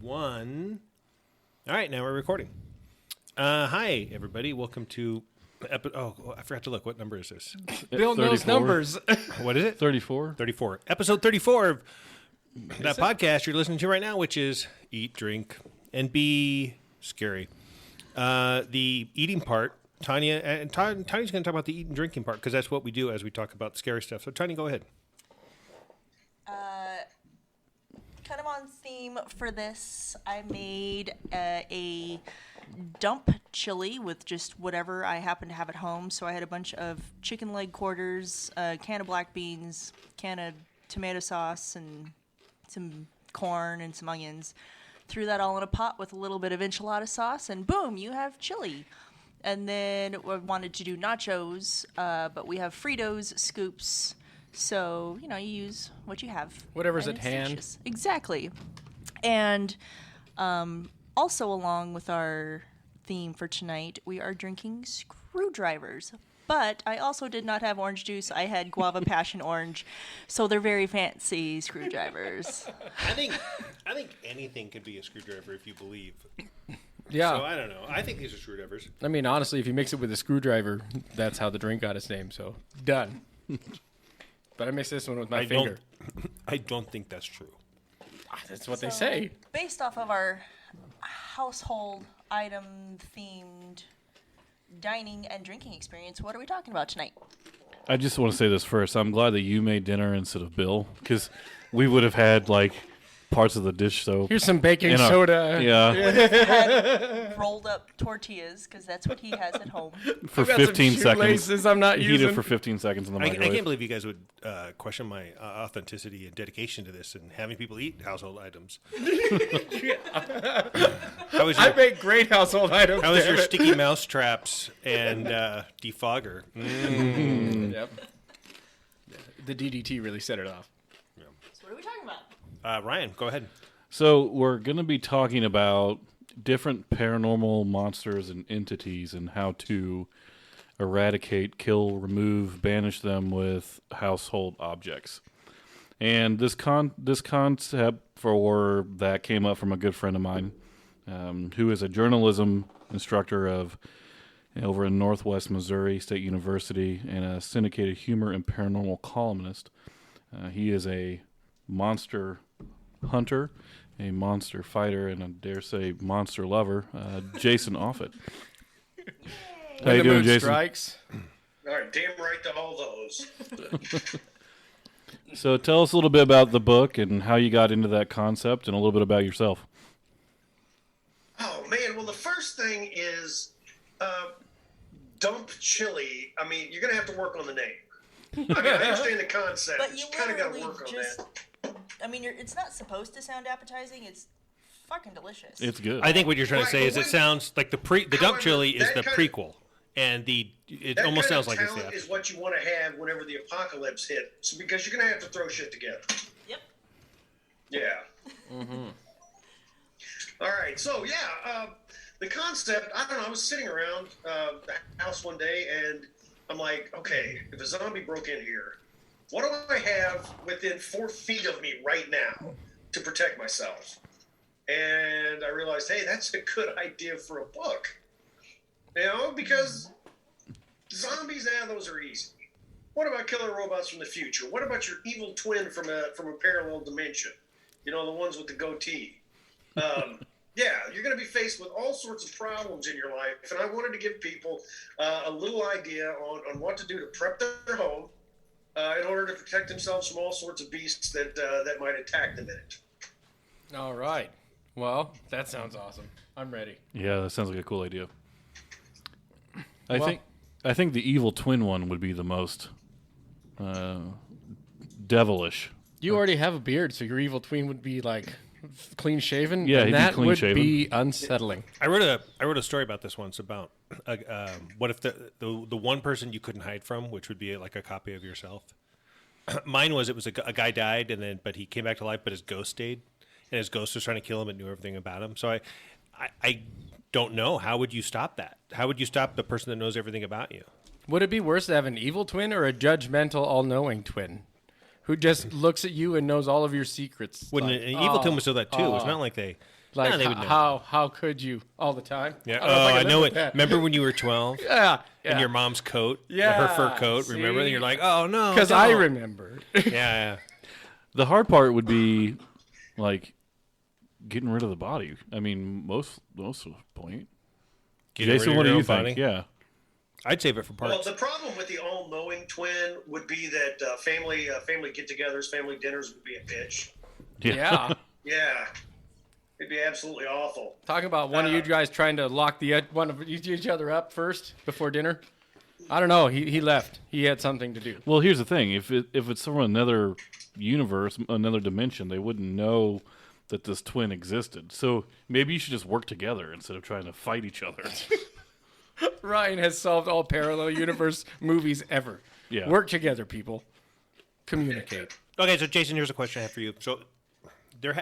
1. All right, now we're recording. Hi, everybody. Welcome to... I forgot to look. What number is this? Bill knows numbers. What is it? 34. 34. Episode 34 of that podcast you're listening to right now, which is Eat, Drink, and Be Scary. The eating part, Tanya... And Tanya's going to talk about the eat and drinking part, because that's what we do as we talk about scary stuff. So, Tanya, go ahead. Kind of on theme for this, I made a dump chili with just whatever I happen to have at home. So I had a bunch of chicken leg quarters, a can of black beans, can of tomato sauce, and some corn and some onions. Threw that all in a pot with a little bit of enchilada sauce, and boom, you have chili. And then we wanted to do nachos, but we have Fritos scoops. So, you use what you have. Whatever's at hand. Delicious. Exactly. And also along with our theme for tonight, we are drinking screwdrivers. But I also did not have orange juice. I had guava passion orange. So they're very fancy screwdrivers. I think anything could be a screwdriver if you believe. Yeah. So I don't know. I think these are screwdrivers. I mean, honestly, if you mix it with a screwdriver, that's how the drink got its name. So, done. But I mixed this one with my finger. I don't think that's true. That's what they say. Based off of our household item themed dining and drinking experience, what are we talking about tonight? I just want to say this first. I'm glad that you made dinner instead of Bill, because we would have had, parts of the dish soap. Here's some baking soda. Yeah. Had rolled up tortillas, because that's what he has at home. For 15 seconds. I'm not Heat using. it for 15 seconds in the I microwave. can't believe you guys would question my authenticity and dedication to this and having people eat household items. I make great household items. How was your sticky mouse traps and defogger? Yep. The DDT really set it off. So what are we talking about? Ryan, go ahead. So we're going to be talking about different paranormal monsters and entities and how to eradicate, kill, remove, banish them with household objects. And this concept for that came up from a good friend of mine, who is a journalism instructor over in Northwest Missouri State University and a syndicated humor and paranormal columnist. He is a monster hunter, a monster fighter, and I dare say monster lover, Jason Offutt. How you doing, Jason? Strikes. All right, damn right to all those. So tell us a little bit about the book and how you got into that concept and a little bit about yourself. Oh, man. Well, the first thing is dump chili. I mean, you're going to have to work on the name. I mean, I understand the concept, But but you you kind of got to literally work on just... that. I mean, it's not supposed to sound appetizing. It's fucking delicious. It's good. I think what you're trying to say Right, is but it sounds like the dump however, chili is that the kind of- prequel, and it That almost kind sounds of like it's the talent after. is what you want to have whenever the apocalypse hits, because you're going to have to throw shit together. Yep. Yeah. Mm-hmm. All right. So, yeah, the concept, I don't know, I was sitting around the house one day, and I'm like, okay, if a zombie broke in here, what do I have within 4 feet of me right now to protect myself? And I realized, hey, that's a good idea for a book. Because zombies, those are easy. What about killer robots from the future? What about your evil twin from a parallel dimension? The ones with the goatee. Yeah, you're going to be faced with all sorts of problems in your life, and I wanted to give people a little idea on what to do to prep their home in order to protect themselves from all sorts of beasts that might attack them in it. All right. Well, that sounds awesome. I'm ready. Yeah, that sounds like a cool idea. I think the evil twin one would be the most devilish. You already have a beard, so your evil twin would be clean shaven. Yeah, and he'd be that clean would shaven. be unsettling. I wrote a story about this once about what if the one person you couldn't hide from, which would be like a copy of yourself. Mine was a guy died but he came back to life, but his ghost stayed, and his ghost was trying to kill him and knew everything about him. So I don't know, how would you stop that? How would you stop the person that knows everything about you? Would it be worse to have an evil twin or a judgmental, all-knowing twin who just looks at you and knows all of your secrets. When Like, an evil twin was still that too. It's not like they. like no, they would know. how could you all the time? Yeah. I don't know if I I can know live it. with that. Remember when you were 12? Yeah. In your mom's coat, Yeah, her fur coat. Remember? see? And you're like, oh no, Because I don't. remember. Yeah. The hard part would be like getting rid of the body. I mean, most of the point. Getting rid Jason, of what do your you own think? body? Yeah. I'd save it for Well, parts. the problem with the all-knowing twin would be that family get-togethers, family dinners would be a bitch. Yeah. Yeah, it'd be absolutely awful. Talking about one of you guys trying to lock one of each other up first before dinner. I don't know. He left. He had something to do. Well, here's the thing: if it's from another universe, another dimension, they wouldn't know that this twin existed. So maybe you should just work together instead of trying to fight each other. Ryan has solved all parallel universe movies ever. Yeah. Work together, people. Communicate. Okay, so Jason, here's a question I have for you. So,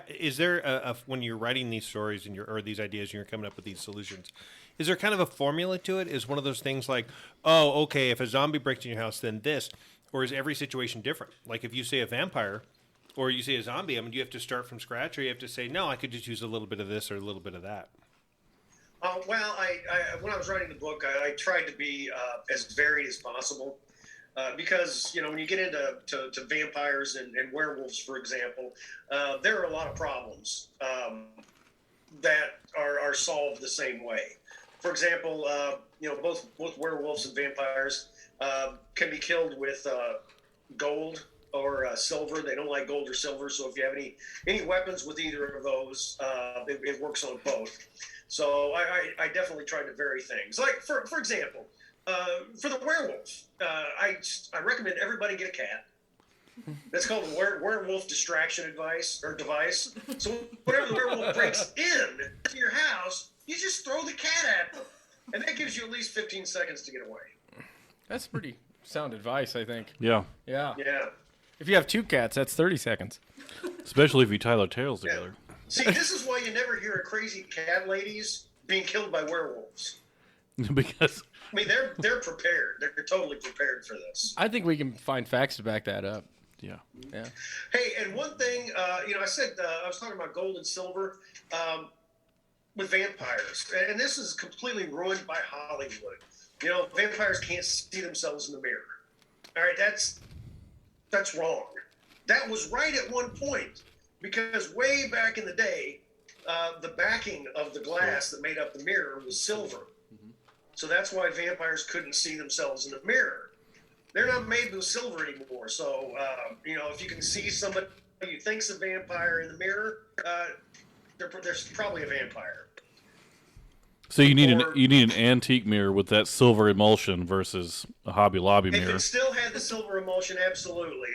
is there when you're writing these stories and or these ideas, and you're coming up with these solutions, is there kind of a formula to it? Is one of those things like, oh, okay, if a zombie breaks in your house, then this, or is every situation different? Like if you say a vampire, or you say a zombie, I mean, do you have to start from scratch, or you have to say, no, I could just use a little bit of this or a little bit of that? Well, I when I was writing the book, I tried to be as varied as possible. Because when you get into to vampires and werewolves, for example, there are a lot of problems that are solved the same way. For example, both werewolves and vampires can be killed with gold or silver. They don't like gold or silver, so if you have any weapons with either of those, it works on both. So I definitely tried to vary things. Like for example. For the werewolf, I recommend everybody get a cat. That's called a werewolf distraction device. So whenever the werewolf breaks in to your house, you just throw the cat at them, and that gives you at least 15 seconds to get away. That's pretty sound advice, I think. Yeah. Yeah. Yeah. If you have 2 cats, that's 30 seconds. Especially if you tie their tails together. See, this is why you never hear of crazy cat ladies being killed by werewolves. Because I mean, they're prepared. They're totally prepared for this. I think we can find facts to back that up. yeah. Yeah. Hey, and one thing, I said I was talking about gold and silver with vampires, and this is completely ruined by Hollywood. Vampires can't see themselves in the mirror. All right, that's wrong. That was right at one point, because way back in the day, the backing of the glass that made up the mirror was silver. So that's why vampires couldn't see themselves in the mirror. They're not made with silver anymore. So, if you can see somebody you think's a vampire in the mirror, there's probably a vampire. So you need an antique mirror with that silver emulsion versus a Hobby Lobby If mirror. it still had the silver emulsion, absolutely.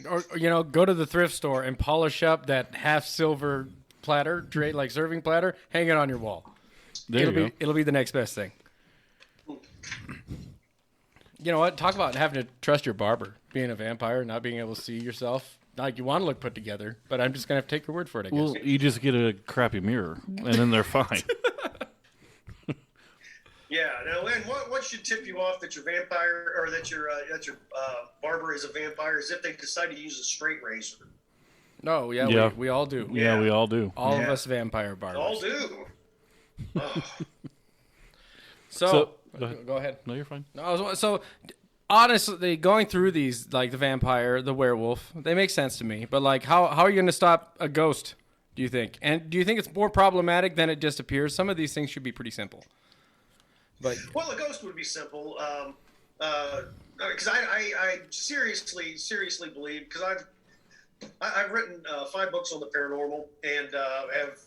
Or go to the thrift store and polish up that half silver platter, like serving platter, hang it on your wall. There you go. It'll be the next best thing. You know what? Talk about having to trust your barber, being a vampire, not being able to see yourself. Like, you want to look put together, but I'm just going to have to take your word for it, I guess. Well, you just get a crappy mirror, and then they're fine. Yeah. Now, Len, what should tip you off that your vampire or that your barber is a vampire is if they decide to use a straight razor. No, yeah. Yeah. We all do. Yeah, we all do. All of us vampire barbers. All do. Oh. So Go ahead. go ahead. No, you're fine. So honestly, going through these, like the vampire, the werewolf, they make sense to me. But like, how are you going to stop a ghost, do you think? And do you think it's more problematic than it just appears? Some of these things should be pretty simple. But Well, a ghost would be simple. Because I seriously believe, because I've written 5 books on the paranormal and have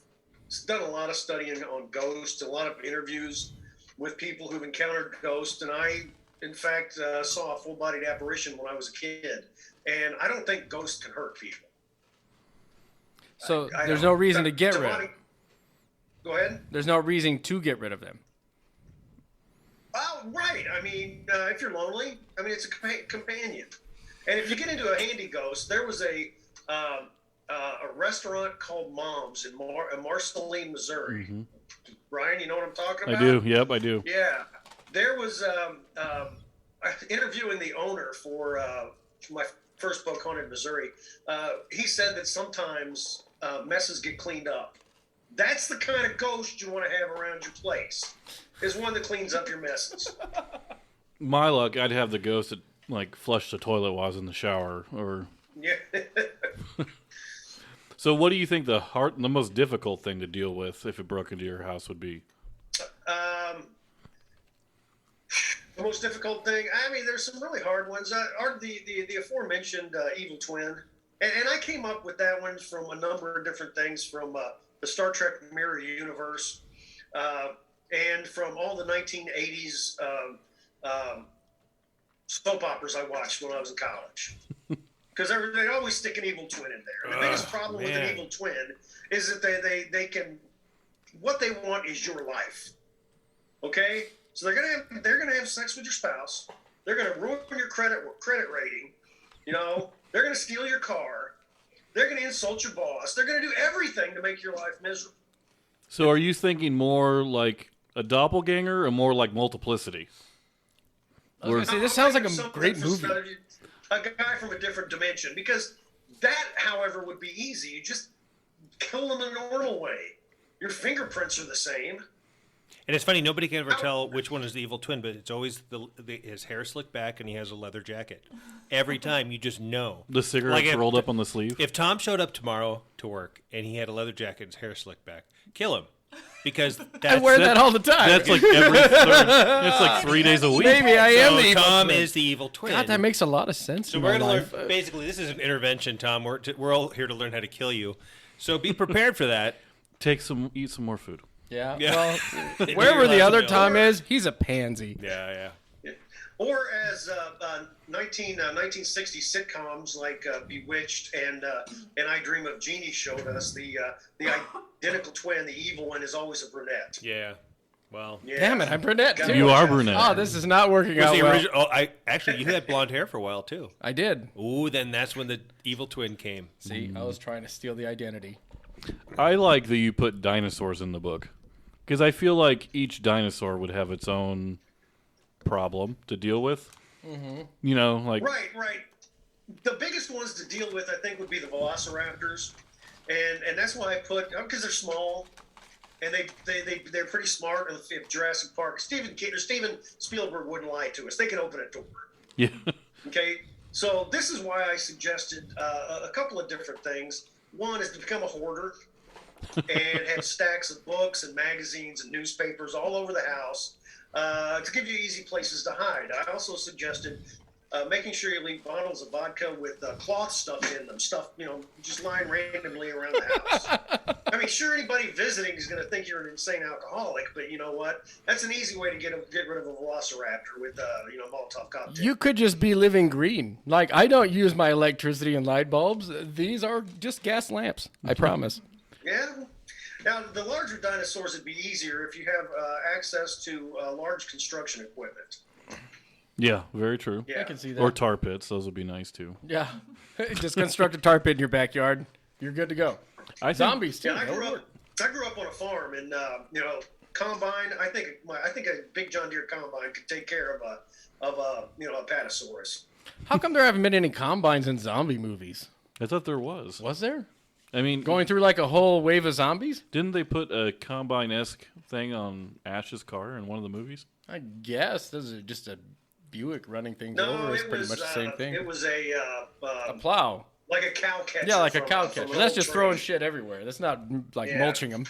done a lot of studying on ghosts, a lot of interviews with people who've encountered ghosts, and I, in fact, saw a full-bodied apparition when I was a kid. And I don't think ghosts can hurt people. so I there's don't. no reason to get rid of them. Go ahead. There's no reason to get rid of them. Oh, right. I mean, if you're lonely, I mean, it's a companion. And if you get into a handy ghost, there was a restaurant called Mom's in Marceline, Missouri. Mm-hmm. Ryan, you know what I'm talking about? I do. Yep, I do. Yeah. There was interviewing the owner for my first book, Haunted Missouri, he said that sometimes messes get cleaned up. That's the kind of ghost you want to have around your place, is one that cleans up your messes. My luck, I'd have the ghost that like flushed the toilet while I was in the shower, or. Yeah. So, what do you think the most difficult thing to deal with if it broke into your house would be? The most difficult thing, I mean, there's some really hard ones. The aforementioned Evil Twin, and I came up with that one from a number of different things, from the Star Trek Mirror Universe, and from all the 1980s soap operas I watched when I was in college. Because they always stick an evil twin in there. And the biggest problem with an evil twin is that they can, what they want is your life. Okay? So they're gonna have sex with your spouse. They're gonna ruin your credit rating. You know, they're gonna steal your car. They're gonna insult your boss. They're gonna do everything to make your life miserable. So, are you thinking more like a doppelganger or more like multiplicity? I was gonna say, this sounds like a great movie. A guy from a different dimension, because that, however, would be easy. You just kill them in a normal way. Your fingerprints are the same. And it's funny, nobody can ever tell which one is the evil twin, but it's always his hair slicked back and he has a leather jacket. Every time, you just know. The cigarettes rolled up on the sleeve? If Tom showed up tomorrow to work and he had a leather jacket and his hair slicked back, kill him. Because I wear that all the time. That's like every it's like 3 days a week. Maybe I am the evil Tom twin. is the evil twin. God, that makes a lot of sense. So we're going to learn, basically, this is an intervention, Tom. We're all here to learn how to kill you. So be prepared for that. Eat some more food. Yeah. Yeah. Well, wherever the other Tom is, he's a pansy. Yeah. Or as 1960 sitcoms like Bewitched and I Dream of Jeannie showed us, the identical twin, the evil one, is always a brunette. Yeah. Well. Yeah. Damn it, I'm brunette too. You are brunette. Oh, this is not working out well. Actually, you had blonde hair for a while too. I did. Ooh, then that's when the evil twin came. See, I was trying to steal the identity. I like that you put dinosaurs in the book, because I feel like each dinosaur would have its own problem to deal with. Mm-hmm. You know, like right. The biggest ones to deal with, I think, would be the velociraptors, and that's why I put, because they're small, and they're pretty smart. And if Jurassic Park, Steven Spielberg wouldn't lie to us. They can open a door. Yeah. Okay, so this is why I suggested a couple of different things. One is to become a hoarder and have stacks of books and magazines and newspapers all over the house to give you easy places to hide. I also suggested making sure you leave bottles of vodka with cloth stuff in them, just lying randomly around the house. I mean, sure, anybody visiting is going to think you're an insane alcoholic, but you know what? That's an easy way to get rid of a velociraptor with Molotov cocktail. You could just be living green. Like, I don't use my electricity and light bulbs. These are just gas lamps. I promise. Yeah. Now, the larger dinosaurs would be easier if you have access to large construction equipment. Yeah, very true. Yeah. I can see that. Or tar pits; those would be nice too. Yeah. Just construct a tar pit in your backyard. You're good to go. Zombies too. Yeah, I grew up on a farm, and combine. I think a big John Deere combine could take care of a Apatosaurus. How come there haven't been any combines in zombie movies? I thought there was. Was there? I mean, Going through like a whole wave of zombies? didn't they put a combine-esque thing on Ash's car in one of the movies? I guess this is just a Buick running things No, over. It's it pretty was much the same thing. It was a plow. like a cow catcher. Yeah, like a from- cow from catcher. an That's old just train. throwing shit everywhere. That's not like Yeah. mulching them.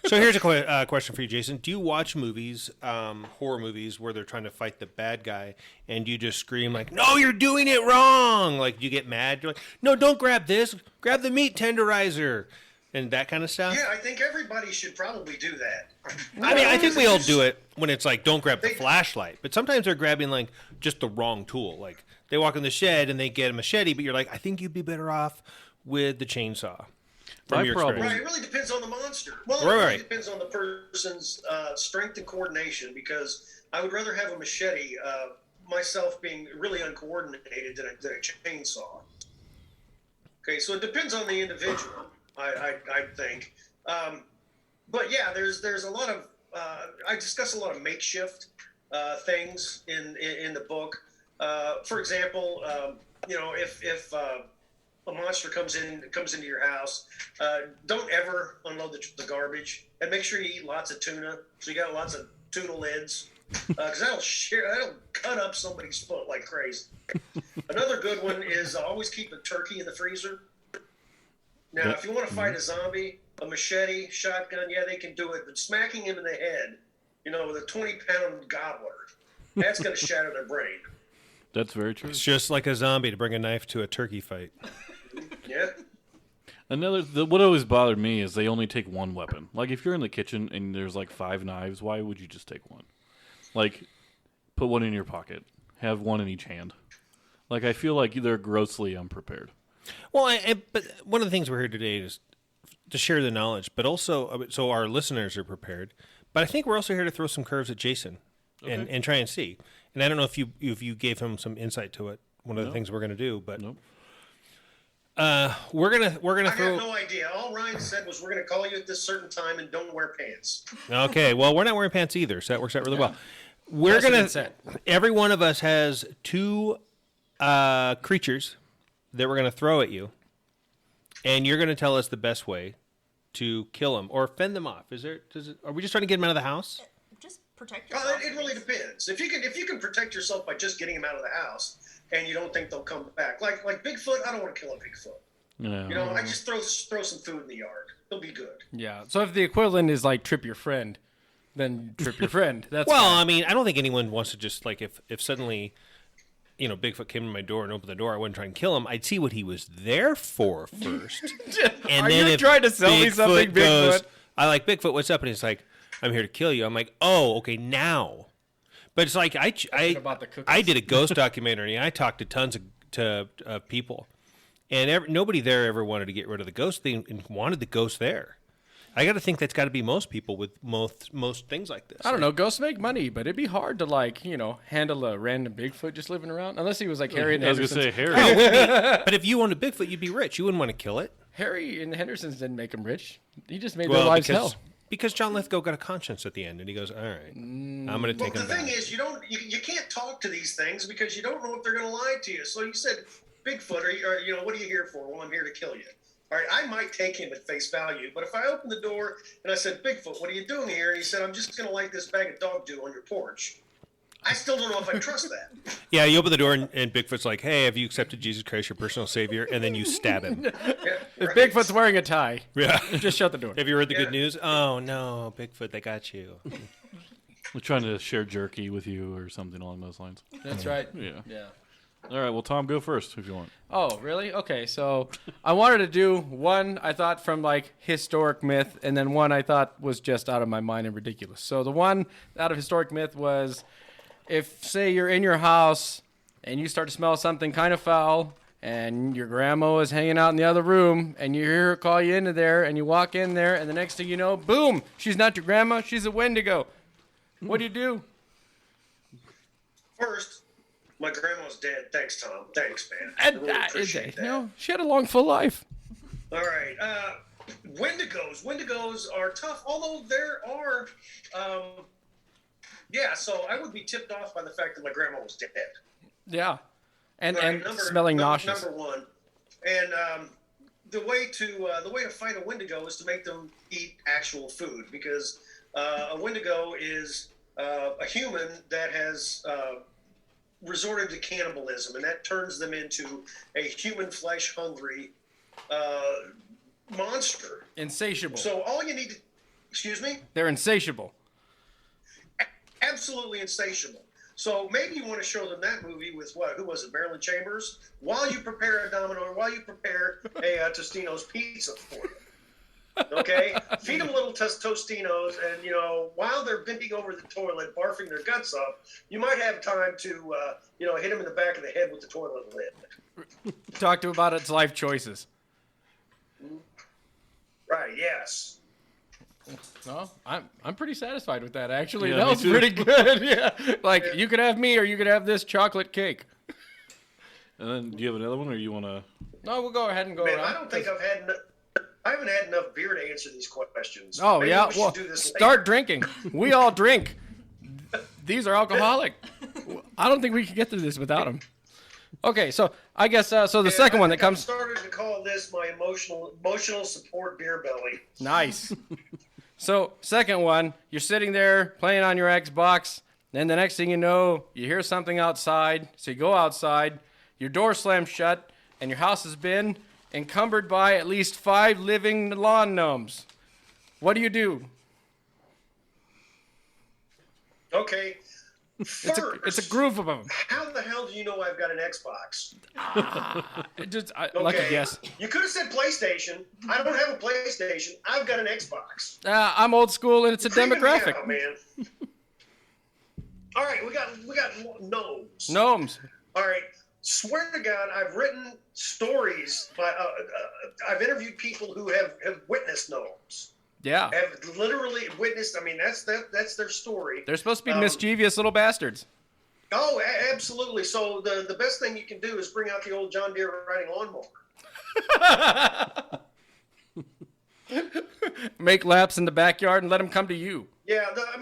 So here's a question for you, Jason. Do you watch movies, horror movies, where they're trying to fight the bad guy, and you just scream like, "No, you're doing it wrong!" Like you get mad. You're like, "No, don't grab this. Grab the meat tenderizer," and that kind of stuff. Yeah, I think everybody should probably do that. I mean, I think we all do it when it's like, don't grab the flashlight. But sometimes they're grabbing like just the wrong tool. Like they walk in the shed and they get a machete, but you're like, I think you'd be better off with the chainsaw. From My your problem- experience. Right, it really depends on the monster. Well, Right, it really right. depends on the person's strength and coordination, because I would rather have a machete, myself being really uncoordinated, than a chainsaw. Okay, so it depends on the individual, I think. But yeah, there's a lot of I discuss a lot of makeshift things in the book. For example, if a monster comes into your house, don't ever unload the garbage, and make sure you eat lots of tuna. So you got lots of tuna lids, because that'll cut up somebody's foot like crazy. Another good one is always keep a turkey in the freezer. Now, if you want to fight a zombie, a machete, shotgun, yeah, they can do it, but smacking him in the head, with a 20-pound gobbler, that's going to shatter their brain. That's very true. It's just like a zombie to bring a knife to a turkey fight. Yeah. What always bothered me is they only take one weapon. Like, if you're in the kitchen and there's like 5 knives, why would you just take one? Like, put one in your pocket. Have one in each hand. Like, I feel like they're grossly unprepared. Well, but one of the things we're here today is to share the knowledge, but also so our listeners are prepared. But I think we're also here to throw some curves at Jason and try and see. And I don't know if you gave him some insight to it. One of the things we're going to do, but we're gonna throw. I have no idea. All Ryan said was we're going to call you at this certain time and don't wear pants. Okay, well, we're not wearing pants either, so that works out really well. We're every one of us has 2 creatures that we're going to throw at you, and you're going to tell us the best way to kill them or fend them off. Are we just trying to get them out of the house? Just protect yourself. It really depends. If you can protect yourself by just getting them out of the house, and you don't think they'll come back, like Bigfoot, I don't want to kill a Bigfoot. Yeah. I just throw some food in the yard. They'll be good. Yeah. So if the equivalent is like trip your friend, then trip your friend. That's well, fine. I mean, I don't think anyone wants to just like if suddenly, Bigfoot came to my door and opened the door, I wouldn't try and kill him. I'd see what he was there for first. And Are then you if trying to sell me something, goes, Bigfoot? I like Bigfoot. What's up? And he's like, I'm here to kill you. I'm like, oh, okay, now. But it's like about the cookies. I did a ghost documentary. And I talked to tons of people, and nobody there ever wanted to get rid of the ghost thing and wanted the ghost there. I got to think that's got to be most people with most things like this. I don't know. Ghosts make money, but it'd be hard to handle a random Bigfoot just living around. Unless he was like Harry and I was Henderson's. going to say Harry. But if you owned a Bigfoot, you'd be rich. You wouldn't want to kill it. Harry and the Hendersons didn't make him rich. He just made their lives hell. Because John Lithgow got a conscience at the end, and he goes, "All right, I'm going to take him back." The thing is, you can't talk to these things because you don't know if they're going to lie to you. So you said, Bigfoot, or what are you here for? Well, I'm here to kill you. All right, I might take him at face value, but if I open the door and I said, Bigfoot, what are you doing here? And he said, I'm just going to light this bag of dog dew on your porch. I still don't know if I trust that. Yeah, you open the door and Bigfoot's like, hey, have you accepted Jesus Christ, your personal savior? And then you stab him. If Bigfoot's wearing a tie, Yeah. just shut the door. Have you heard the good news? Oh, no, Bigfoot, they got you. We're trying to share jerky with you or something along those lines. That's right. Yeah. All right, well, Tom, go first if you want. Oh, really? Okay, so I wanted to do one I thought from like historic myth, and then one I thought was just out of my mind and ridiculous. So the one out of historic myth was, if, say, you're in your house and you start to smell something kind of foul, and your grandma is hanging out in the other room, and you hear her call you into there, and you walk in there, and the next thing you know, boom, she's not your grandma, she's a Wendigo. What do you do? First, my grandma's dead. Thanks, Tom. Thanks, man. And I really appreciate that. No, she had a long, full life. All right. Wendigos. Wendigos are tough, although there are... so I would be tipped off by the fact that my grandma was dead. Yeah. And Right, smelling nauseous. Number one. And the way to fight a Wendigo is to make them eat actual food, because a Wendigo is a human that has resorted to cannibalism, and that turns them into a human flesh hungry monster. Insatiable. So all you need to... Excuse me? They're insatiable. Absolutely insatiable. So maybe you want to show them that movie with who was it, Marilyn Chambers? While you prepare a Domino, while you prepare a Tostino's pizza for them. Okay? Feed them little Tostinos, and, while they're bending over the toilet, barfing their guts up, you might have time to, hit them in the back of the head with the toilet lid. Talk to him about its life choices. Right, yes. No, I'm pretty satisfied with that, actually. Yeah, that me was too. pretty good. Yeah. Like, you could have me or you could have this chocolate cake. And then, do you have another one, or you want to? No, we'll go ahead and go Man, around. I don't think I haven't had enough beer to answer these questions. Oh, Maybe yeah? we should Well, do this start drinking. We all drink. These are alcoholic. I don't think we can get through this without them. Okay, so I guess so. The second one that I've comes. started to call this my emotional support beer belly. Nice. So, second one, you're sitting there playing on your Xbox, then the next thing you know, you hear something outside, so you go outside, your door slams shut, and your house has been encumbered by at least 5 living lawn gnomes. What do you do? Okay. First, It's a group of them. how the hell do you know I've got an Xbox? Lucky guess. You could have said PlayStation. I don't have a PlayStation. I've got an Xbox. I'm old school, and it's a Creeping me demographic. out, man. All right, we got gnomes. Gnomes. All right, swear to God, I've written stories. I've interviewed people who have witnessed gnomes. Yeah. Have literally witnessed. I mean, that's their story. They're supposed to be mischievous little bastards. Oh, absolutely. So the best thing you can do is bring out the old John Deere riding lawnmower. Make laps in the backyard and let them come to you. Yeah, I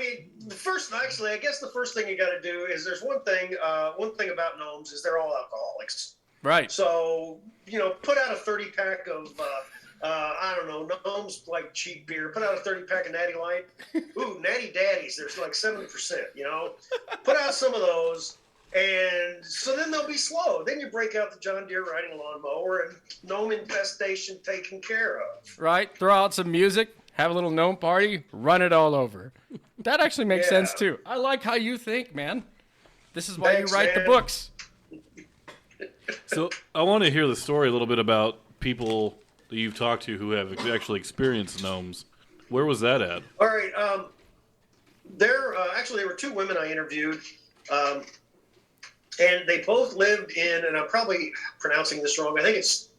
guess the first thing you got to do is there's one thing about gnomes is they're all alcoholics. Right. So, put out a 30-pack of, I don't know, gnomes like cheap beer. Put out a 30-pack of Natty Light. Ooh, Natty Daddies, there's like 70%, Put out some of those, and so then they'll be slow. Then you break out the John Deere riding lawnmower and gnome infestation taken care of. Right. Throw out some music, have a little gnome party, run it all over. That actually makes sense, too. I like how you think, man. This is why Thanks, you write the man. books. So I want to hear the story a little bit about people that you've talked to who have actually experienced gnomes. Where was that at? All right. There were 2 women I interviewed, and they both lived in, and I'm probably pronouncing this wrong. I think it's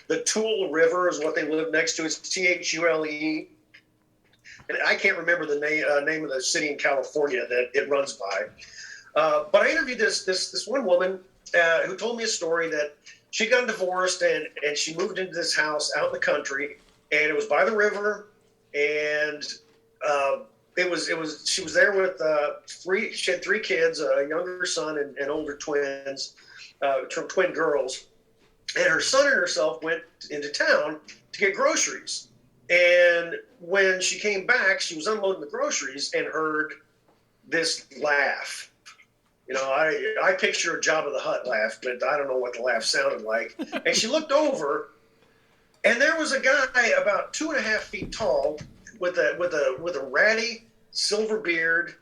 the Tule River is what they live next to. It's Thule, and I can't remember the name of the city in California that it runs by. But I interviewed this one woman who told me a story that she got divorced and she moved into this house out in the country, and it was by the river, and she was there with she had 3 kids, a younger son and older twins, twin girls, and her son and herself went into town to get groceries. And when she came back, she was unloading the groceries and heard this laugh. I picture a Jabba the Hutt laugh, but I don't know what the laugh sounded like. And she looked over, and there was a guy about 2.5 feet tall with a ratty silver beard,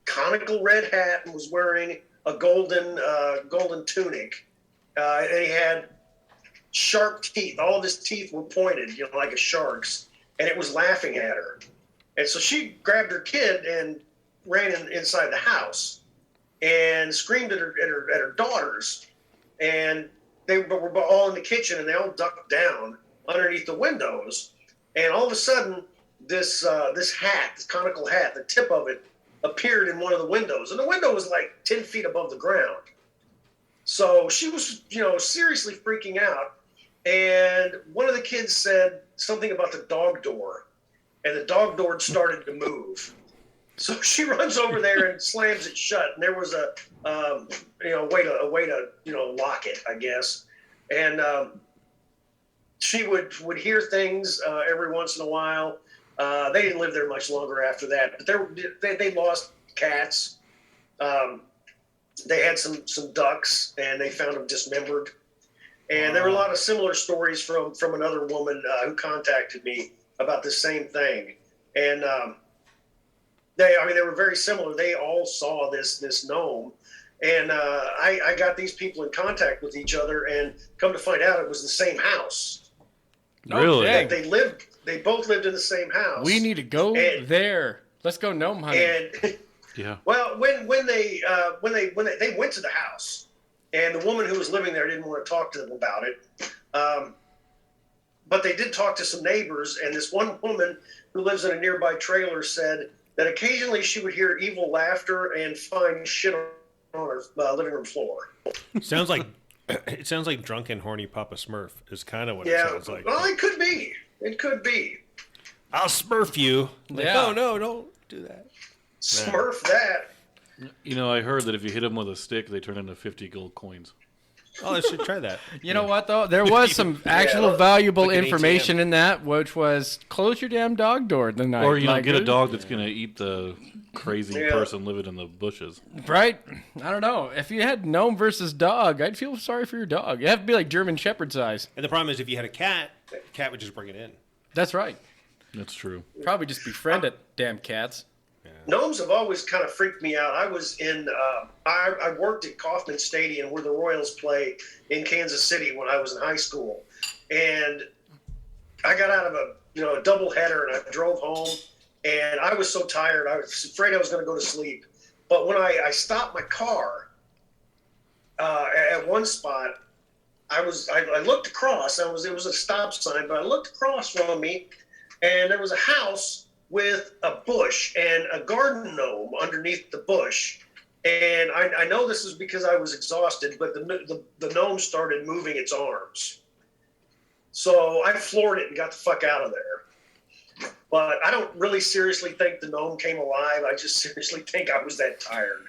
conical red hat, and was wearing a golden tunic. And he had sharp teeth. All of his teeth were pointed, like a shark's, and it was laughing at her. And so she grabbed her kid and ran inside the house and screamed at her daughters. And they were all in the kitchen, and they all ducked down underneath the windows. And all of a sudden, this conical hat, the tip of it, appeared in one of the windows, and the window was like 10 feet above the ground. So she was, seriously freaking out. And one of the kids said something about the dog door, and the dog door started to move. So she runs over there and slams it shut. And there was a way to lock it, I guess. And she would hear things every once in a while. They didn't live there much longer after that, but they lost cats. They had some ducks, and they found them dismembered. And there were a lot of similar stories from another woman who contacted me about the same thing. And they were very similar. They all saw this gnome. And I got these people in contact with each other, and come to find out it was the same house. Really? dang. They both lived in the same house. We need to go there. Let's go gnome hunting. And Yeah. well, when they went to the house, and the woman who was living there didn't want to talk to them about it, but they did talk to some neighbors. And this one woman who lives in a nearby trailer said that occasionally she would hear evil laughter and find shit on her living room floor. It sounds like drunken, horny Papa Smurf is kind of what it Yeah, sounds like. well, it could be. It could be. I'll Smurf you. Like, Yeah. no, don't do that. Smurf that. I heard that if you hit them with a stick, they turn into 50 gold coins. Oh, I should try that. You know what, though? There was some actual valuable like an information in that, which was close your damn dog door at the night. Or, Like, get a dog that's going to eat the crazy Yeah. person living in the bushes. Right? I don't know. If you had gnome versus dog, I'd feel sorry for your dog. You have to be like German Shepherd size. And the problem is, if you had a cat, the cat would just bring it in. That's right. That's true. Probably just befriend it, damn cats. Gnomes have always kind of freaked me out. I was in, I worked at Kauffman Stadium where the Royals play in Kansas City when I was in high school. And I got out of a doubleheader and I drove home and I was so tired. I was afraid I was going to go to sleep. But when I stopped my car at one spot, I looked across. It was a stop sign, but I looked across from me and there was a house with a bush and a garden gnome underneath the bush. And I know this is because I was exhausted, but the gnome started moving its arms. So I floored it and got the fuck out of there. But I don't really seriously think the gnome came alive. I just seriously think I was that tired.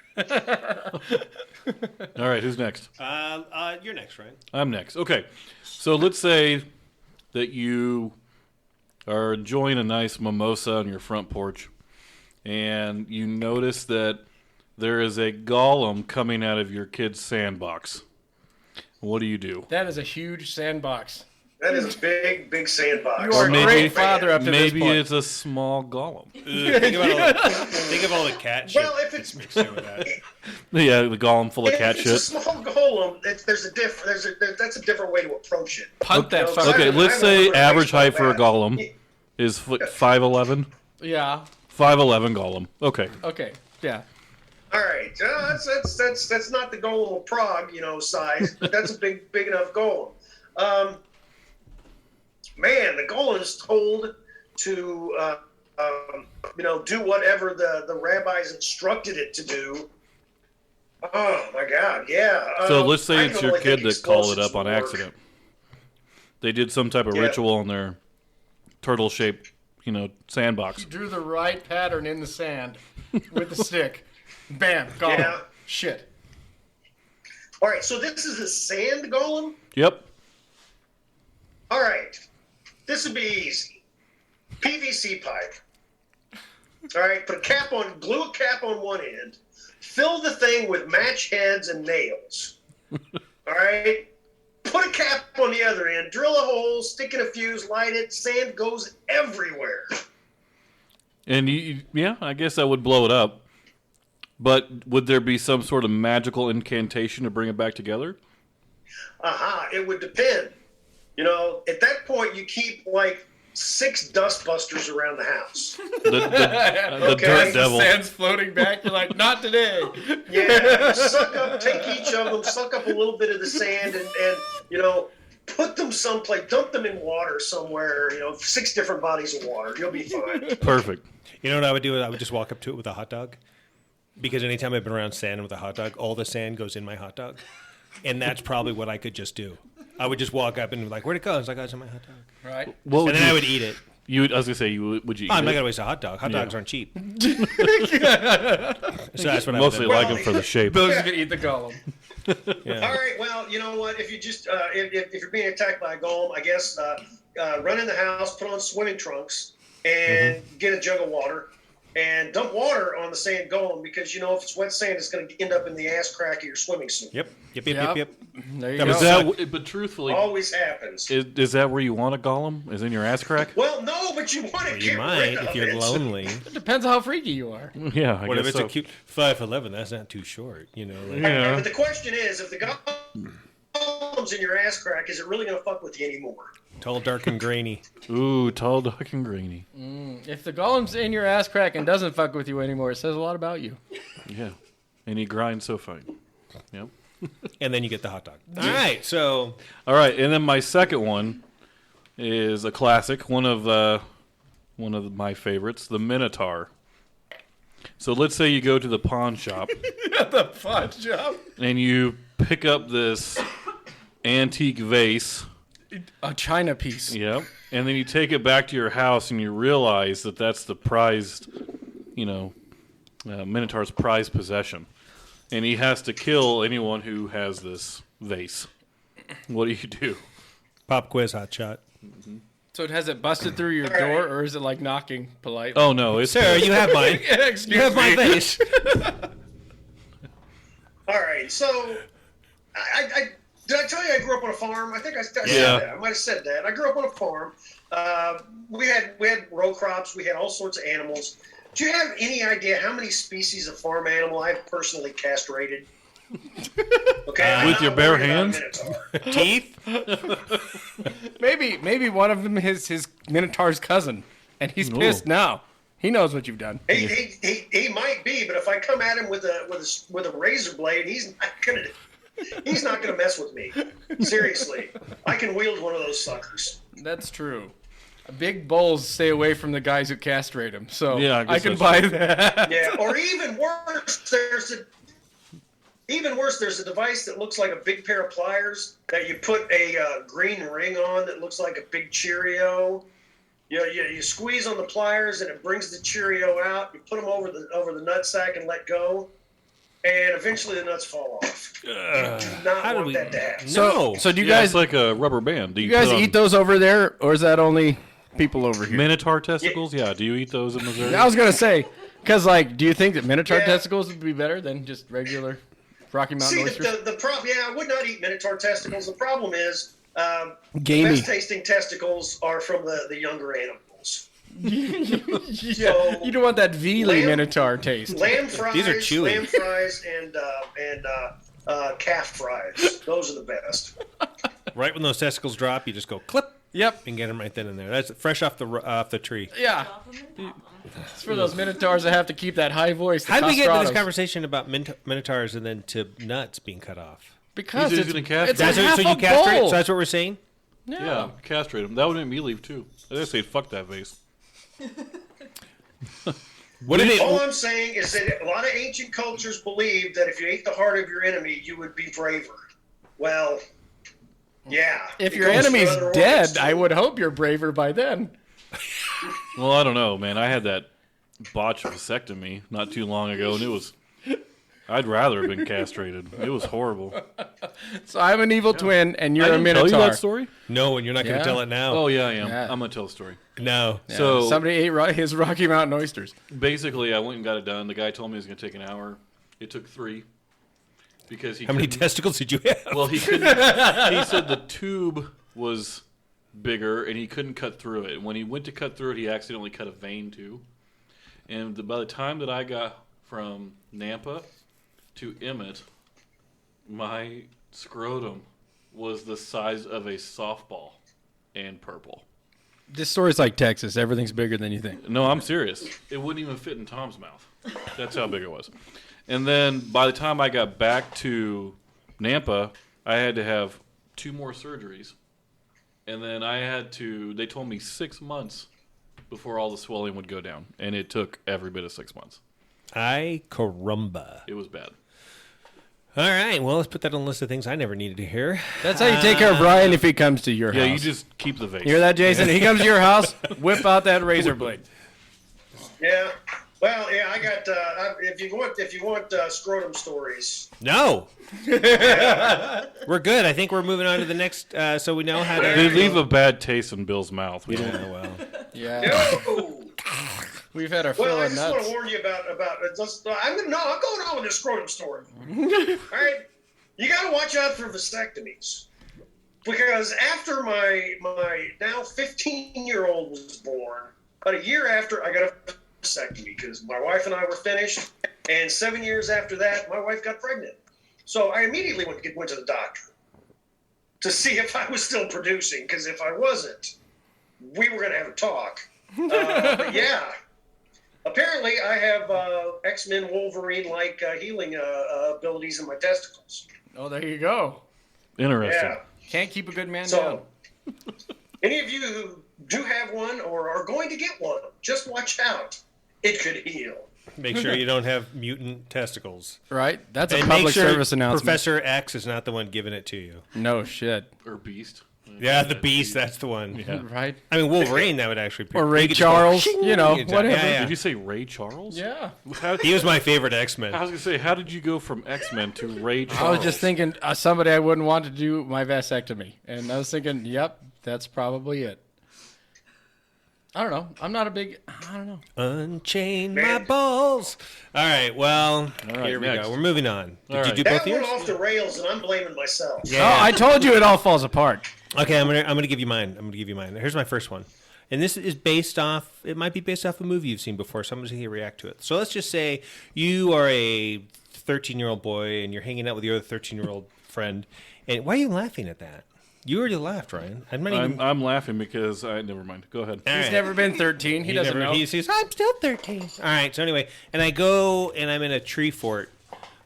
All right, who's next? You're next, Ryan. I'm next. Okay, so let's say that you are enjoying a nice mimosa on your front porch, and you notice that there is a golem coming out of your kid's sandbox. What do you do? That is a huge sandbox. That is a big, big sandbox. You are a great father up to this Maybe point. it's a small golem. Think of all the cat shit. Well, if it's mixed in with that. Yeah, the golem full of cat if shit. it's a small golem, that's a different way to approach it. Punt that Okay. fucker. Okay, let's I say remember average baseball height for a bat. golem is 5'11". Yeah. 5'11" golem. Okay. Okay. Yeah. All right, that's not the golem of Prague, size, but that's a big enough golem. Man, the golem is told to, do whatever the rabbis instructed it to do. Oh my God, yeah. So let's say I it's can your only kid think that called it explosives up on would work. accident. They did some type of Yeah. ritual on their turtle-shaped, sandbox. Drew the right pattern in the sand with the stick. Bam. Gone. Yeah. Shit. All right, so this is a sand golem. Yep. All right, this would be easy. PVC pipe. All right, glue a cap on one end, fill the thing with match heads and nails. All right, put a cap on the other end, drill a hole, stick in a fuse, light it. Sand goes everywhere. And I guess that would blow it up. But would there be some sort of magical incantation to bring it back together? It would depend. At that point, you keep like 6 dustbusters around the house. The Okay. dirt The devil. Sand's floating back. You're like, not today. Yeah, take each of them, suck up a little bit of the sand, and put them someplace, dump them in water somewhere. 6 different bodies of water. You'll be fine. Perfect. You know what I would do? I would just walk up to it with a hot dog. Because anytime I've been around sand with a hot dog, all the sand goes in my hot dog. And that's probably what I could just do. I would just walk up and be like, where'd it go? It's like, oh, it's in my hot dog. Right. What And then I would eat it. I was gonna say, would you eat Oh, I'm not it? going to waste a hot dog. Hot dogs aren't cheap. So that's what Mostly I would like them for the shape. Bill's just going to eat the golem. Yeah. All right. Well, you know what? If you just if you're being attacked by a golem, I guess run in the house, put on swimming trunks, and get a jug of water, and dump water on the sand golem because if it's wet sand, it's going to end up in the ass crack of your swimming suit. Yep. Yep. Yep. There you That go. was- But truthfully, Always happens. is that where you want a golem? Is in your ass crack? Well, no, but you want to You get might rid of if you're it. lonely. It depends on how freaky you are. Yeah, I What if guess it's so. a cute 5'11"? That's not too short, like, Yeah. But the question is, if the golem's in your ass crack, is it really going to fuck with you anymore? tall, dark, and grainy. Ooh, tall, dark, and grainy. If the golem's in your ass crack and doesn't fuck with you anymore, it says a lot about you. Yeah, and he grinds so fine. Yep. And then you get the hot dog. All right, so All right, and then my second one is a classic, one of my favorites, the Minotaur. So let's say you go to the pawn shop The fun job. and you pick up this antique vase. A china piece. Yep. And then you take it back to your house and you realize that that's the prized, Minotaur's prized possession. And he has to kill anyone who has this vase. What do you do? Pop quiz, hot shot. So has it busted through your All right. door, or is it like knocking politely? Oh no, it's Sarah, you have mine. Excuse You have my me. face. All right, so I did I tell you I grew up on a farm? I think I said Yeah. that. I might have said that. I grew up on a farm. We had row crops. We had all sorts of animals. Do you have any idea how many species of farm animal I've personally castrated? Okay, I'm With not your bare worried about a hands? minotaur. Teeth? Maybe one of them is his Minotaur's cousin, and he's Ooh. pissed now. He knows what you've done. He might be, but if I come at him with a razor blade, he's not gonna mess with me. Seriously, I can wield one of those suckers. That's true. Big bulls stay away from the guys who castrate them, so Yeah, I I guess can that's buy true. that. Yeah, or even worse, there's a device that looks like a big pair of pliers that you put a green ring on that looks like a big Cheerio. You squeeze on the pliers and it brings the Cheerio out. You put them over the nutsack and let go, and eventually the nuts fall off. You do not how do want we- that to happen. No. So do you Yeah, guys it's like a rubber band. Do you guys put on eat those over there, or is that only people over here? Minotaur testicles? Yeah. Do you eat those in Missouri? I was gonna say, because like, do you think that Minotaur Yeah. testicles would be better than just regular Rocky Mountain See, oysters? the problem, yeah, I would not eat Minotaur testicles. The problem is, the Gamey. best tasting testicles are from the younger animals. Yeah, So- you don't want that Veely Lamb- Minotaur taste. Lamb fries, These are chewy. lamb fries, and calf fries. Those are the best. Right when those testicles drop, you just go clip Yep. and get them right then and there. That's fresh off the tree. Yeah. It's for those Minotaurs that have to keep that high voice. the How did we get into this castratos. conversation about minotaurs and then to nuts being cut off? Because He's it's, gonna castrate. it's a That's half so you a castrate. bowl. So that's what we're saying. Yeah, castrate them. That would make me leave too. I say fuck that vase. What did All it? I'm saying is that a lot of ancient cultures believed that if you ate the heart of your enemy, you would be braver. Well, yeah. If it your goes for enemy's other dead, organs, too. I would hope you're braver by then. Well, I don't know, man. I had that botch vasectomy not too long ago, and it was. I'd rather have been castrated. It was horrible. So I'm an evil twin, and you're I a didn't Minotaur. tell you that story? No, and you're not going Yeah. to tell it now. Oh yeah, I am. Yeah. I'm gonna tell the story. No. Yeah, So somebody ate his Rocky Mountain oysters. basically, I went and got it done. The guy told me it was gonna take an hour. It took 3 because he. How many couldn't- testicles did you have? Well, he couldn't. He said the tube was bigger and he couldn't cut through it. And when he went to cut through it, he accidentally cut a vein too. And by the time that I got from Nampa to Emmett, my scrotum was the size of a softball and purple. This story's like Texas. Everything's bigger than you think. No, I'm serious. It wouldn't even fit in Tom's mouth. That's how big it was. And then by the time I got back to Nampa, I had to have 2 more surgeries. And then they told me 6 months before all the swelling would go down. And it took every bit of 6 months. Ay carumba. It was bad. All right. Well, let's put that on the list of things I never needed to hear. That's how you take care of Ryan if he comes to your Yeah, house. you just keep the vase. You hear that, Jason? He comes to your house, whip out that razor blade. Yeah. Well, yeah, I got. If you want scrotum stories, No. We're good. I think we're moving on to the next. So we know how They to. leave a bad taste in Bill's mouth. We Yeah, don't. well. Yeah. no. We've had our Well, fill I of just want nuts. to warn you about. I'm going on with this scrotum story. All right, you got to watch out for vasectomies because after my now 15-year-old was born, about a year after I got a vasectomy because my wife and I were finished, and 7 years after that, my wife got pregnant. So I immediately went to the doctor to see if I was still producing because if I wasn't, we were going to have a talk. But yeah. Apparently, I have X-Men Wolverine-like healing abilities in my testicles. Oh, there you go. Interesting. Yeah. Can't keep a good man down. So, any of you who do have one or are going to get one, just watch out. It could heal. Make sure you don't have mutant testicles. Right? That's a And make public sure service announcement. Professor X is not the one giving it to you. No shit. Or beast. Yeah, the Beast. That's the one. Yeah. Right? I mean, Wolverine. That would actually be. Or Ray you could just go, Charles, "Shing!" you know, Yeah, whatever. yeah. Did you say Ray Charles? Yeah. How, He was my favorite X-Men. I was gonna say, how did you go from X-Men to Ray Charles? I was just thinking somebody I wouldn't want to do my vasectomy. And I was thinking, yep, that's probably it. I don't know. I'm not a big, I don't know. Unchain my balls. All right, well, right, here we next. go. We're moving on. Did All you right. do That both went yours? off the rails, and I'm blaming myself. Yeah. Oh, I told you it all falls apart. Okay, I'm gonna give you mine. Here's my first one, and this is based off. It might be based off a movie you've seen before. So I'm gonna react to it. So let's just say you are a 13-year-old boy and you're hanging out with your other 13-year-old friend. And why are you laughing at that? You already laughed, Ryan. I'm laughing because never mind. Go ahead. All He's right. never been 13. He doesn't know. He says, I'm still 13. All right. So anyway, and I go and I'm in a tree fort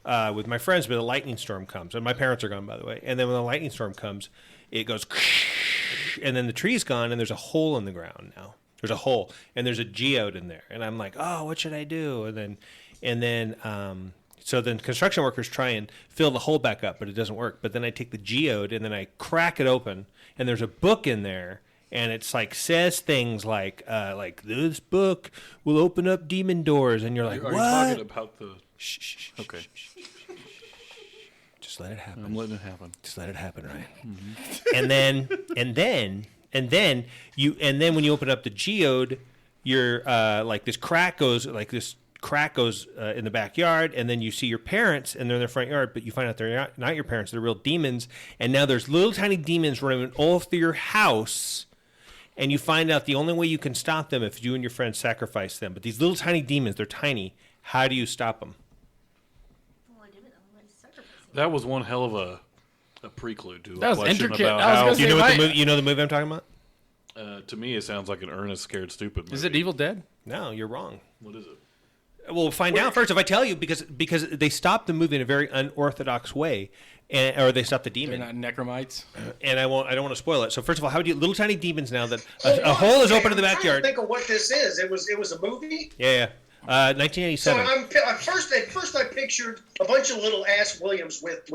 with my friends, but a lightning storm comes. And my parents are gone, by the way. And then when the lightning storm comes, it goes, and then the tree's gone, and there's a hole in the ground now. There's a hole, and there's a geode in there. And I'm like, oh, what should I do? So then construction workers try and fill the hole back up, but it doesn't work. But then I take the geode and then I crack it open, and there's a book in there, and it's like says things like this book will open up demon doors, and you're like, Are what? you talking about the? Shh, shh, shh, Okay, just let it happen. I'm letting it happen. Just let it happen, right? And then when you open up the geode, you're this crack goes in the backyard, and then you see your parents, and they're in their front yard, but you find out they're not your parents; they're real demons. And now there's little tiny demons running all through your house, and you find out the only way you can stop them if you and your friends sacrifice them. But these little tiny demons, they're tiny. How do you stop them? That was one hell of a prelude to a That was question intricate. about I was how. gonna Do you know say, what the why- movie? You know the movie I'm talking about? To me, it sounds like an earnest, scared, stupid movie. Is it Evil Dead? No, you're wrong. What is it? We'll find out first if I tell you because they stopped the movie in a very unorthodox way, or they stopped the They're demon. not necromites. And I don't want to spoil it. So first of all, how do you little tiny demons now that a hole is open in the I'm trying backyard? to think of what this is. It was a movie. Yeah. So 1987. at first I pictured a bunch of little ass Williams with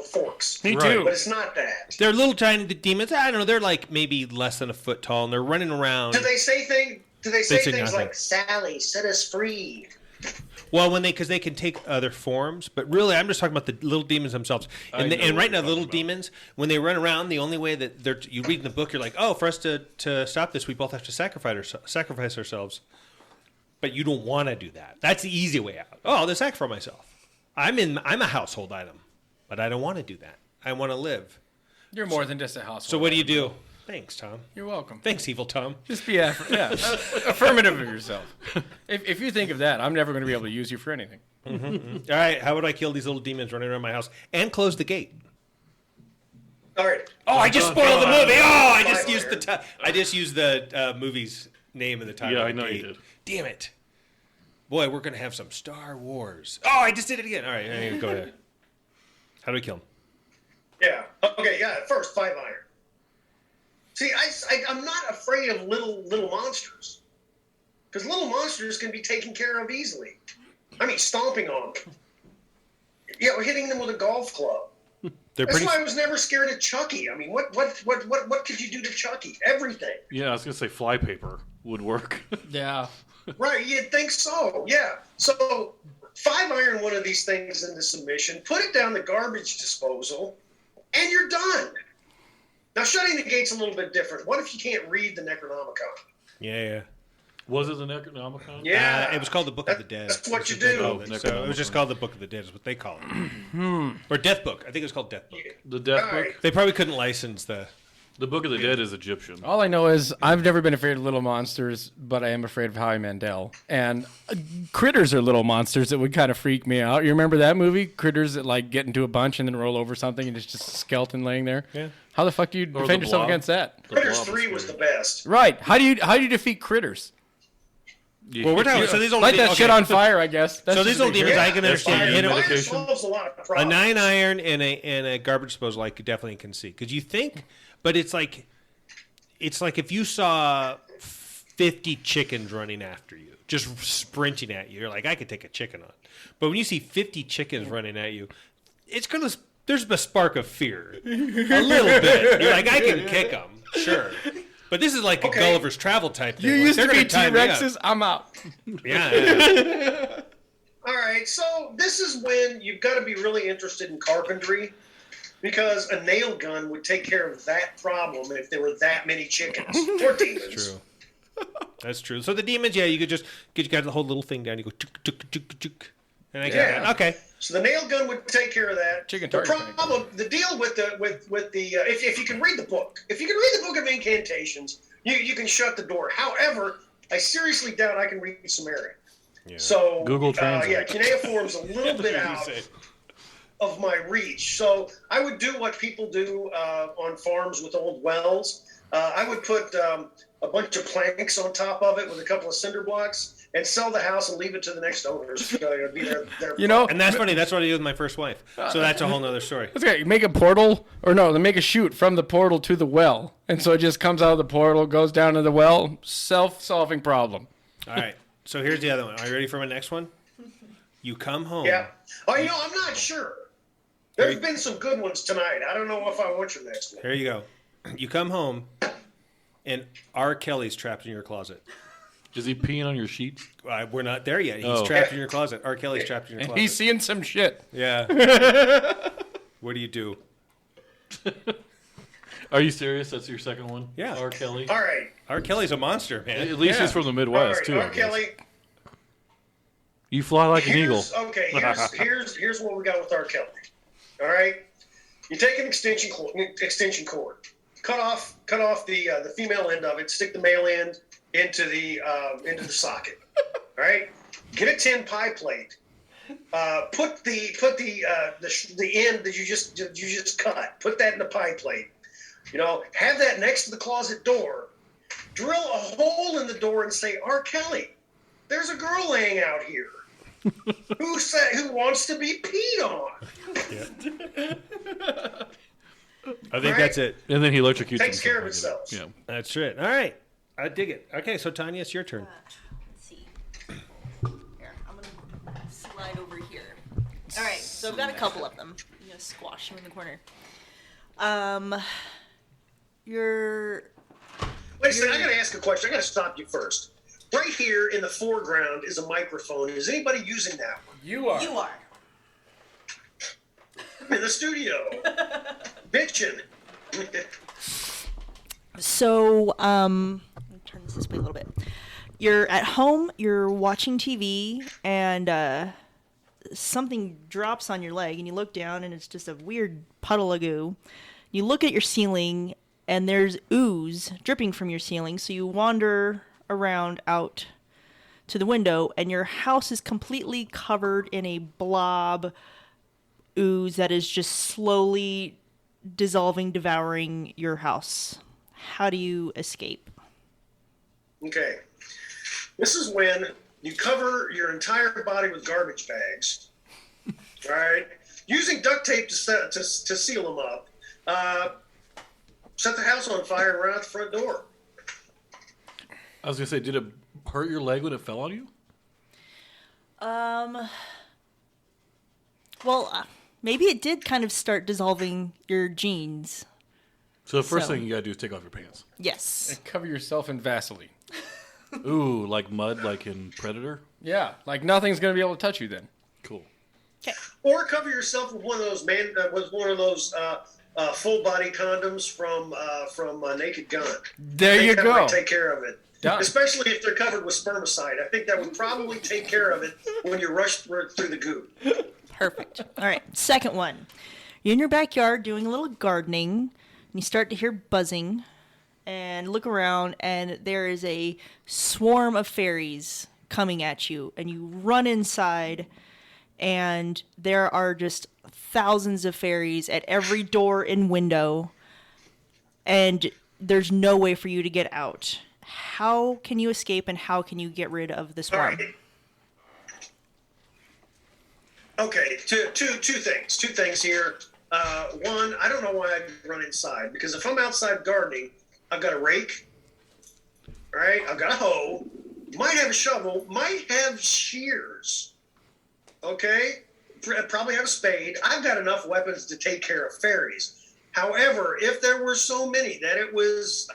forks. Me Right. too. But it's not that. They're little tiny demons. I don't know. They're like maybe less than a foot tall, and they're running around. Do they say things? Do they say say things nothing. like "Sally, set us free"? Well, because they can take other forms, but really, I'm just talking about the little demons themselves. And, I know and what right now, you're the little talking about. demons, when they run around, the only way that you read in the book, you're like, oh, for us to stop this, we both have to sacrifice ourselves. But you don't want to do that. That's the easy way out. Oh, I'll just sacrifice myself. I'm a household item, but I don't want to do that. I want to live. You're more than just a household. So what do you do? Thanks, Tom. You're welcome. Thanks, evil Tom. Just be affirmative of yourself. If you think of that, I'm never going to be able to use you for anything. All right, how would I kill these little demons running around my house and close the gate? All right. Oh, I just spoiled the movie. Oh, I just Fine, used I just used the movie's name in the title. Yeah, of I the know you gate. did. Damn it. Boy, we're gonna have some Star Wars. Oh, I just did it again. All right, go ahead. How do we kill him? Yeah. Okay. Yeah. First, 5 iron. See, I'm not afraid of little monsters, because little monsters can be taken care of easily. I mean, stomping on them. Yeah, or hitting them with a golf club. They're That's pretty. why I was never scared of Chucky. I mean, what could you do to Chucky? Everything. Yeah, I was gonna say flypaper would work. Yeah. Right, you'd think so, yeah. So 5 iron one of these things into submission, put it down the garbage disposal, and you're done. Now, shutting the gate's a little bit different. What if you can't read the Necronomicon? Yeah. Was it the Necronomicon? Yeah. It was called the Book of the Dead. That's what Which you is the do. name of it. So it was just called the Book of the Dead, is what they call it. Or Death Book. I think it was called Death Book. The Death All Book. right. They probably couldn't license the. The Book of the Dead is Egyptian. All I know is I've never been afraid of little monsters, but I am afraid of Howie Mandel. And critters are little monsters that would kind of freak me out. You remember that movie? Critters that like get into a bunch and then roll over something and it's just a skeleton laying there. Yeah. How the fuck do you Or defend the yourself Blob. against that? The Critters Blob 3 was scary. the best. Right. How do you defeat critters? Well, we're talking. So these old Light that okay. shit on fire, I guess. That's So just these a old big demons, hit. I can understand. fire. You hit 'em- Fire medication. solves a lot of A problems. 9 iron and a garbage disposal, I could definitely can see. Because you think, but it's like if you saw 50 chickens running after you, just sprinting at you. You're like, I could take a chicken on. But when you see 50 chickens running at you, it's gonna there's a spark of fear, a little bit. You're like, I can kick them, sure, but this is like a Gulliver's Travel type thing. You Like, used they're to be gonna tie me up. T-Rexes. I'm out. Yeah. All right, so this is when you've got to be really interested in carpentry, because a nail gun would take care of that problem if there were that many chickens or demons. True. That's true. So the demons, yeah, you could just you got the whole little thing down. You go tuk tuk tuk tuk, and I get that. Okay. So the nail gun would take care of that. Chicken the target problem, the deal with the if you can read the book, of incantations, you can shut the door. However, I seriously doubt I can read Sumerian. Yeah. So Google Translate. cuneiform's a little bit out of my reach. So I would do what people do on farms with old wells. I would put a bunch of planks on top of it with a couple of cinder blocks and sell the house and leave it to the next owners. Be their You know, And that's funny. That's what I did with my first wife. So that's a whole nother story. that's okay. Make a portal, or no, they make a chute from the portal to the well, and so it just comes out of the portal, goes down to the well. Self-solving problem. All right. So here's the other one. Are you ready for my next one? You come home. Yeah. Oh, I'm not sure. There's been some good ones tonight. I don't know if I want your next one. Here you go. You come home, and R. Kelly's trapped in your closet. Is he peeing on your sheets? We're not there yet. He's trapped in your closet. R. Kelly's trapped in your closet. He's seeing some shit. Yeah. What do you do? Are you serious? That's your second one? Yeah. R. Kelly? All right. R. Kelly's a monster, man. At least he's from the All Midwest, right. too. R. Kelly. You fly like an eagle. Okay, here's what we got with R. Kelly. All right, you take an extension cord, cut off the female end of it, stick the male end into the socket. All right, get a tin pie plate. Put the end that you just cut. Put that in the pie plate. Have that next to the closet door. Drill a hole in the door and say, R. Kelly, there's a girl laying out here. Who wants to be peed on? I think that's it. And then he electrocutes Takes care of himself. itself. Yeah. That's it. All right. I dig it. Okay, so Tanya, it's your turn. Let's see. Here, I'm gonna slide over here. All right, so I've got a couple of them. I'm gonna squash them in the corner. Wait a second, I gotta ask a question. I gotta stop you first. Right here in the foreground is a microphone. Is anybody using that one? You are. You are. I'm in the studio. Bitchin'. So, let me turn this way a little bit. You're at home, you're watching TV, and something drops on your leg, and you look down, and it's just a weird puddle of goo. You look at your ceiling, and there's ooze dripping from your ceiling, so you wander around out to the window, and your house is completely covered in a blob ooze that is just slowly dissolving, devouring your house. How do you escape? Okay. This is when you cover your entire body with garbage bags, right? Using duct tape to seal them up. Set the house on fire and run out the front door. I was going to say, did it hurt your leg when it fell on you? Well, maybe it did kind of start dissolving your jeans. So the first thing you got to do is take off your pants. Yes. And cover yourself in Vaseline. Ooh, like mud, like in Predator? Yeah, like nothing's gonna be able to touch you then. Cool. Okay. Or cover yourself with one of those full body condoms from Naked Gun. There you That go. might take care of it. Done. Especially if they're covered with spermicide. I think that would probably take care of it when you rush through the goo. Perfect. All right. Second one. You're in your backyard doing a little gardening, and you start to hear buzzing, and look around, and there is a swarm of fairies coming at you, and you run inside, and there are just thousands of fairies at every door and window, and there's no way for you to get out. How can you escape, and how can you get rid of the All swarm? right. Okay, two things here. One, I don't know why I'd run inside, because if I'm outside gardening, I've got a rake, all right? I've got a hoe, might have a shovel, might have shears, okay? probably have a spade. I've got enough weapons to take care of fairies. However, if there were so many that it was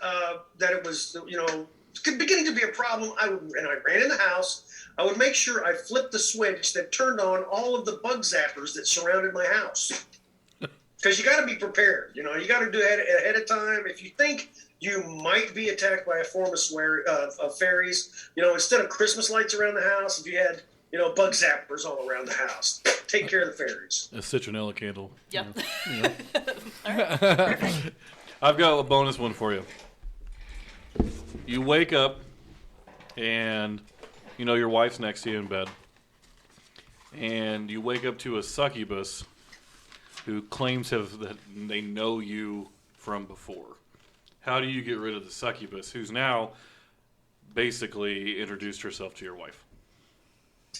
beginning to be a problem, I ran in the house. I would make sure I flipped the switch that turned on all of the bug zappers that surrounded my house. Because you got to be prepared. You got to do it ahead of time. If you think you might be attacked by a form of fairies, instead of Christmas lights around the house, if you had, bug zappers all around the house, take care of the fairies. A citronella candle. Yep. All right. I've got a bonus one for you. You wake up and your wife's next to you in bed, and you wake up to a succubus who claims that they know you from before. How do you get rid of the succubus, who's now basically introduced herself to your wife?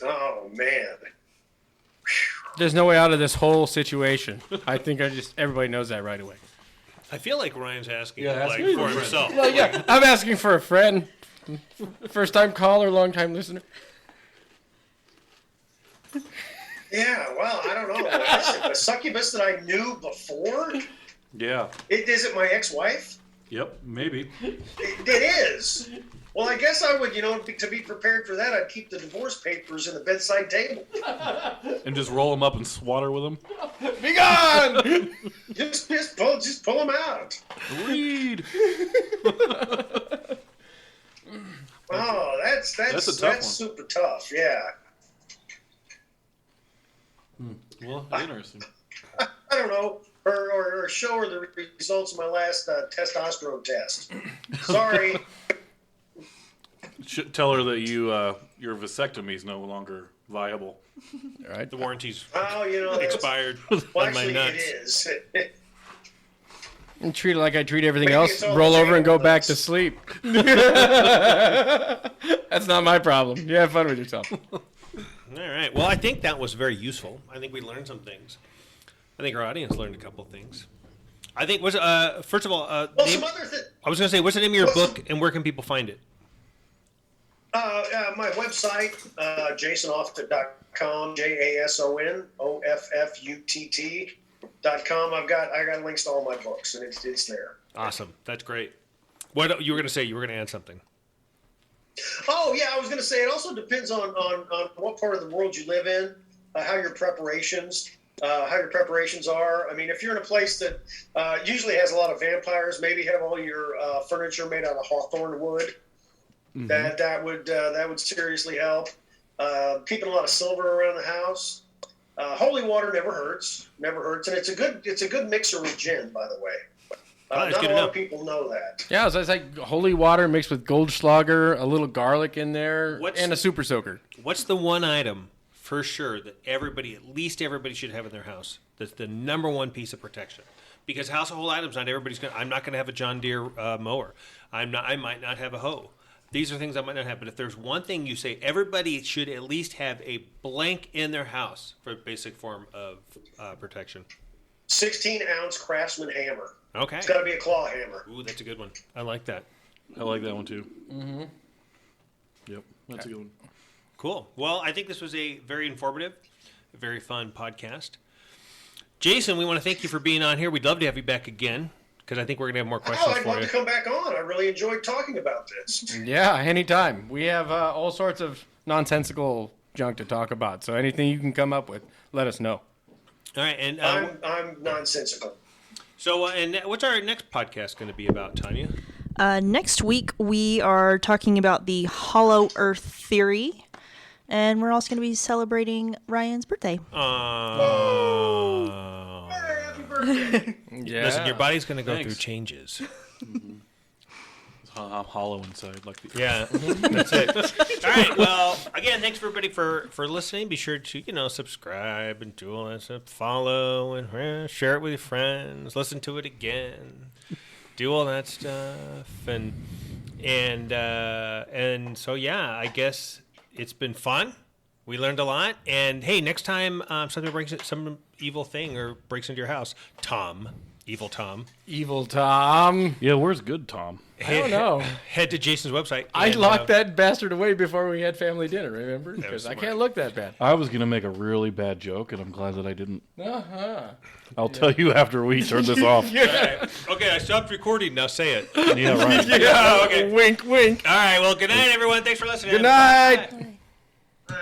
Oh, man. There's no way out of this whole situation. I think everybody knows that right away. I feel like Ryan's asking ask for himself. Well, yeah, I'm asking for a friend. First time caller, long time listener. Yeah, well, I don't know. A succubus that I knew before? Yeah. Is it my ex-wife? Yep, maybe. It is. Well, I guess I would, to be prepared for that, I'd keep the divorce papers in the bedside table. And just roll them up and swat her with them? Be gone! Just pull them out. Read! Oh, that's a tough one. super tough, yeah. Well, interesting. I don't know. Or show her the results of my last testosterone test. Sorry. Should tell her that your vasectomy is no longer viable. All right. The warranty's Oh, expired well, on my actually, nuts. it is. And treat it like I treat everything Maybe else. it's all Roll the over and go animal back to nuts. sleep. That's not my problem. You have fun with yourself. All right. Well, I think that was very useful. I think we learned some things. I think our audience learned a couple of things. I think first of all, Well, some other thing. I was going to say, what's the name of your book, and where can people find it? My website, jasonoffutt.com, JASONOFFUTT.com. I got links to all my books, and it's there. Awesome. That's great. What you were going to say? You were going to add something. Oh yeah, I was going to say it also depends on what part of the world you live in, how your preparations are. I mean, if you're in a place that usually has a lot of vampires, maybe have all your furniture made out of hawthorn wood. Mm-hmm. That would seriously help. Keeping a lot of silver around the house. Holy water never hurts, and it's a good mixer with gin, by the way. Not a lot of people know that. Yeah, so it's like holy water mixed with Goldschlager, a little garlic in there, and a super soaker. What's the one item for sure that at least everybody should have in their house? That's the number one piece of protection. Because household items, I'm not going to have a John Deere mower. I might not have a hoe. These are things I might not have. But if there's one thing you say, everybody should at least have a blank in their house for a basic form of protection. 16-ounce Craftsman hammer. Okay. It's got to be a claw hammer. Ooh, that's a good one. I like that. I like that one too. Mm-hmm. Yep, that's a good one. Cool. Well, I think this was a very informative, very fun podcast. Jason, we want to thank you for being on here. We'd love to have you back again because I think we're going to have more questions I'd for love you. to come back on. I really enjoyed talking about this. Yeah, anytime. We have all sorts of nonsensical junk to talk about. So anything you can come up with, let us know. All right, and I'm nonsensical. So, and what's our next podcast going to be about, Tanya? Next week, we are talking about the Hollow Earth theory, and we're also going to be celebrating Ryan's birthday. Oh. Hey, happy birthday. Yeah. Listen, your body's going to go Thanks. through changes. I'm hollow inside, like the Yeah, that's it. All right. Well, again, thanks everybody for listening. Be sure to subscribe and do all that stuff, follow and share it with your friends. Listen to it again. Do all that stuff, and so yeah, I guess it's been fun. We learned a lot, and hey, next time some evil thing or breaks into your house, Tom Evil Tom. Evil Tom. Yeah, where's good Tom? I don't know. Head to Jason's website. I and, locked that bastard away before we had family dinner, remember? was Because I smart. can't look that bad. I was going to make a really bad joke, and I'm glad that I didn't. Uh-huh. I'll tell you after we turn this off. All right. Okay, I stopped recording. Now say it. Yeah, right. Yeah, okay. Wink, wink. All right. Well, good night, everyone. Thanks for listening. Good night. Bye.